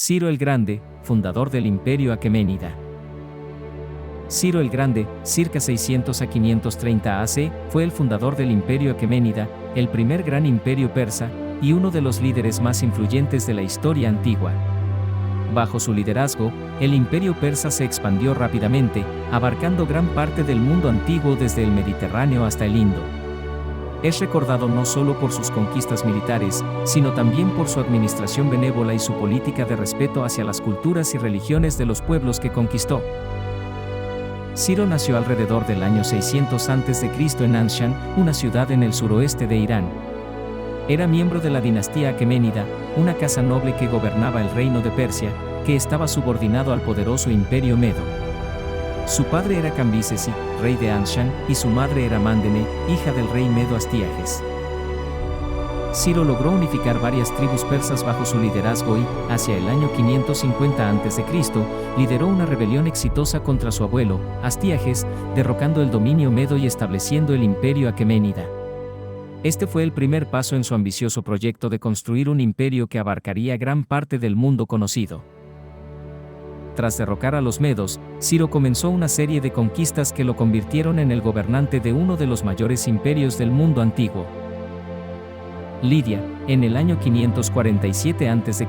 Ciro el Grande, fundador del Imperio Aqueménida. Ciro el Grande, circa 600 a 530 AC, fue el fundador del Imperio Aqueménida, el primer gran imperio persa, y uno de los líderes más influyentes de la historia antigua. Bajo su liderazgo, el imperio persa se expandió rápidamente, abarcando gran parte del mundo antiguo desde el Mediterráneo hasta el Indo. Es recordado no solo por sus conquistas militares, sino también por su administración benévola y su política de respeto hacia las culturas y religiones de los pueblos que conquistó. Ciro nació alrededor del año 600 a.C. en Anshan, una ciudad en el suroeste de Irán. Era miembro de la dinastía aqueménida, una casa noble que gobernaba el reino de Persia, que estaba subordinado al poderoso imperio medo. Su padre era Cambisesi, rey de Anshan, y su madre era Mándene, hija del rey medo Astiages. Ciro logró unificar varias tribus persas bajo su liderazgo y, hacia el año 550 a.C., lideró una rebelión exitosa contra su abuelo, Astiages, derrocando el dominio medo y estableciendo el imperio aqueménida. Este fue el primer paso en su ambicioso proyecto de construir un imperio que abarcaría gran parte del mundo conocido. Tras derrocar a los medos, Ciro comenzó una serie de conquistas que lo convirtieron en el gobernante de uno de los mayores imperios del mundo antiguo. Lidia, en el año 547 a.C.,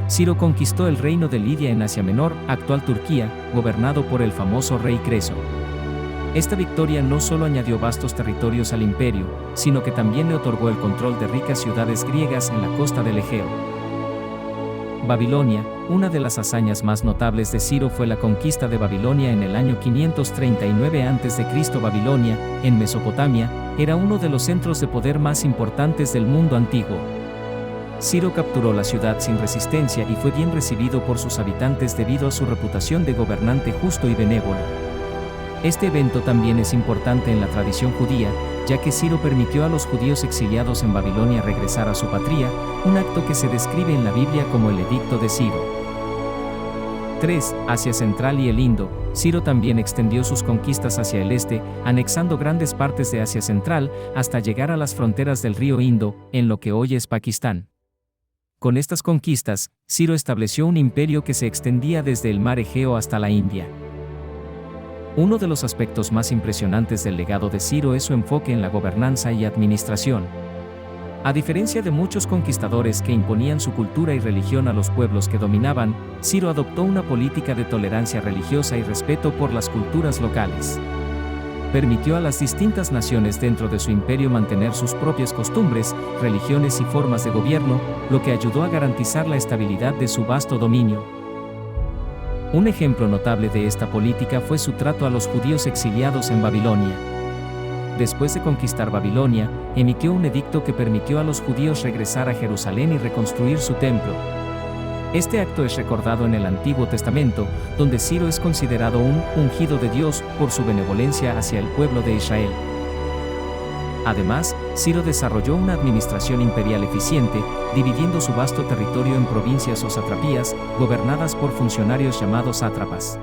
Ciro conquistó el reino de Lidia en Asia Menor, actual Turquía, gobernado por el famoso rey Creso. Esta victoria no solo añadió vastos territorios al imperio, sino que también le otorgó el control de ricas ciudades griegas en la costa del Egeo. Babilonia, una de las hazañas más notables de Ciro fue la conquista de Babilonia en el año 539 a.C. Babilonia, en Mesopotamia, era uno de los centros de poder más importantes del mundo antiguo. Ciro capturó la ciudad sin resistencia y fue bien recibido por sus habitantes debido a su reputación de gobernante justo y benévolo. Este evento también es importante en la tradición judía, ya que Ciro permitió a los judíos exiliados en Babilonia regresar a su patria, un acto que se describe en la Biblia como el Edicto de Ciro. 3. Asia Central y el Indo. Ciro también extendió sus conquistas hacia el este, anexando grandes partes de Asia Central, hasta llegar a las fronteras del río Indo, en lo que hoy es Pakistán. Con estas conquistas, Ciro estableció un imperio que se extendía desde el mar Egeo hasta la India. Uno de los aspectos más impresionantes del legado de Ciro es su enfoque en la gobernanza y administración. A diferencia de muchos conquistadores que imponían su cultura y religión a los pueblos que dominaban, Ciro adoptó una política de tolerancia religiosa y respeto por las culturas locales. Permitió a las distintas naciones dentro de su imperio mantener sus propias costumbres, religiones y formas de gobierno, lo que ayudó a garantizar la estabilidad de su vasto dominio. Un ejemplo notable de esta política fue su trato a los judíos exiliados en Babilonia. Después de conquistar Babilonia, emitió un edicto que permitió a los judíos regresar a Jerusalén y reconstruir su templo. Este acto es recordado en el Antiguo Testamento, donde Ciro es considerado un ungido de Dios por su benevolencia hacia el pueblo de Israel. Además, Ciro desarrolló una administración imperial eficiente, dividiendo su vasto territorio en provincias o satrapías, gobernadas por funcionarios llamados sátrapas.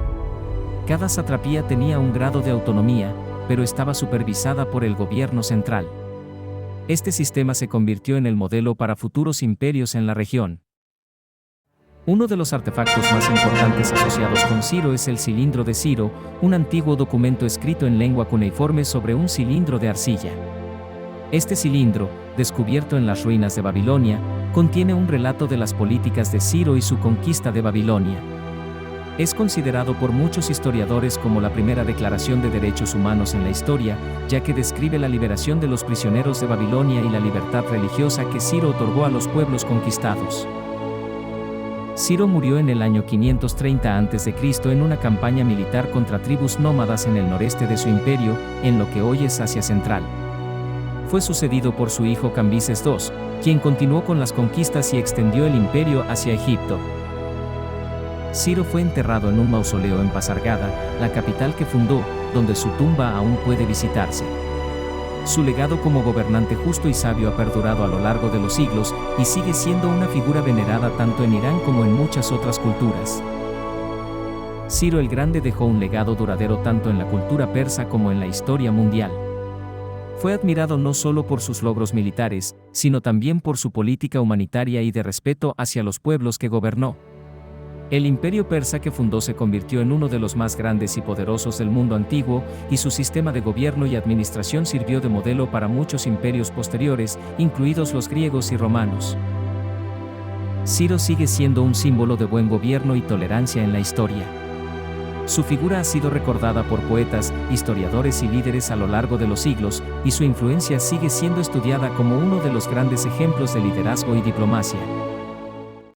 Cada satrapía tenía un grado de autonomía, pero estaba supervisada por el gobierno central. Este sistema se convirtió en el modelo para futuros imperios en la región. Uno de los artefactos más importantes asociados con Ciro es el Cilindro de Ciro, un antiguo documento escrito en lengua cuneiforme sobre un cilindro de arcilla. Este cilindro, descubierto en las ruinas de Babilonia, contiene un relato de las políticas de Ciro y su conquista de Babilonia. Es considerado por muchos historiadores como la primera declaración de derechos humanos en la historia, ya que describe la liberación de los prisioneros de Babilonia y la libertad religiosa que Ciro otorgó a los pueblos conquistados. Ciro murió en el año 530 a.C. en una campaña militar contra tribus nómadas en el noreste de su imperio, en lo que hoy es Asia Central. Fue sucedido por su hijo Cambises II, quien continuó con las conquistas y extendió el imperio hacia Egipto. Ciro fue enterrado en un mausoleo en Pasargada, la capital que fundó, donde su tumba aún puede visitarse. Su legado como gobernante justo y sabio ha perdurado a lo largo de los siglos, y sigue siendo una figura venerada tanto en Irán como en muchas otras culturas. Ciro el Grande dejó un legado duradero tanto en la cultura persa como en la historia mundial. Fue admirado no solo por sus logros militares, sino también por su política humanitaria y de respeto hacia los pueblos que gobernó. El imperio persa que fundó se convirtió en uno de los más grandes y poderosos del mundo antiguo, y su sistema de gobierno y administración sirvió de modelo para muchos imperios posteriores, incluidos los griegos y romanos. Ciro sigue siendo un símbolo de buen gobierno y tolerancia en la historia. Su figura ha sido recordada por poetas, historiadores y líderes a lo largo de los siglos, y su influencia sigue siendo estudiada como uno de los grandes ejemplos de liderazgo y diplomacia.